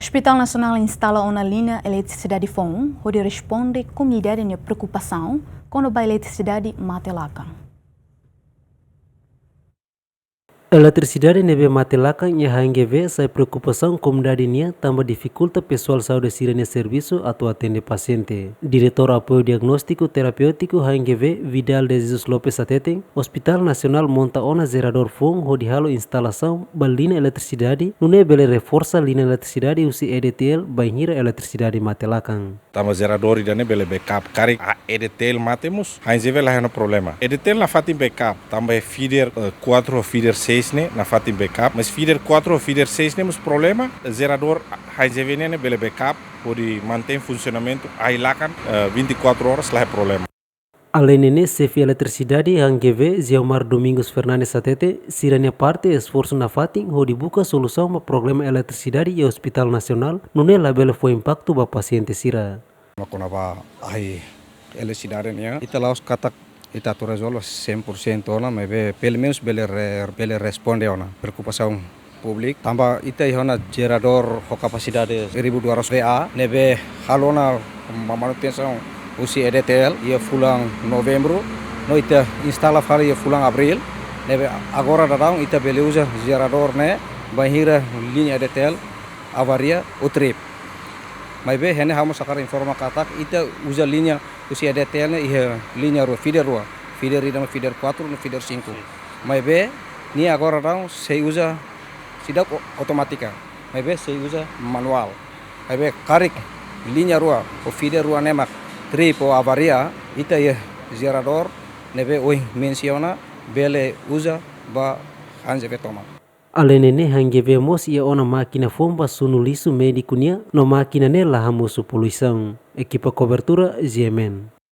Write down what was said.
Hospital Nacional instala uma linha de eletricidade FON, onde responde à comunidade de preocupação quando a eletricidade mata laca. A eletricidade nebe matelakan nya HNGV sai preocupação comunidade nia tambah dificulta pessoal saúde sirene serviço atau atende paciente. Diretor apoio diagnóstico terapêutico HNGV Vidal de Jesus Lopes Ateteng, Hospital Nacional monta ona gerador FON ho dihalo instalação ba linha eletricidade nune bele reforça linha eletricidade usi EDTL banhira eletricidade matelakan. Tama gerador idane bele backup kari a EDTL matemos HNGV lá no problema. EDTL na fatin backup tambah feeder 4 feeder 6 na fatin backup, mas feeder 4 ou feeder 6 temos problema, gerador HNGV ne bele backup pode manter funcionamento aí lá 24 horas lá é problema. Além nene chefe eletricidade HNGV Ziomar Domingos Fernandes Atete siranya parte esforço na fatin ho dibuka solução ma problema eletricidade e Hospital Nacional nune label foi impacto ba paciente sira. Makonaba ai eletricidade nia ita laos katak ita tu resolve 100% ona mebe pelo menos bele responde ona preocupação publik tambah ita ihona gerador ho capacidade 1200 VA nebe halona manutenção usi EDTL ia fulang novembro no ita instala fala ia fulang abril nebe agora dadang ita bele usa gerador ne bahira linha EDTL avaria o trip mas be hene hamo sakar informa katak ita usa linha usi EDTL ne ia linha feeder idama feeder 4 no feeder 5 mas be ni agora dadang se usa sidak automática mas be se usa manual mas be karik linha rua o feeder rua nemak trip ou avaria ita ia gerador nebe oi menciona bele usa ba HNGV toma. Além nene HNGV mos ia ona máquina fomba sunulisu médico nia no máquina ne lahamu su poluição. Equipa cobertura GMN.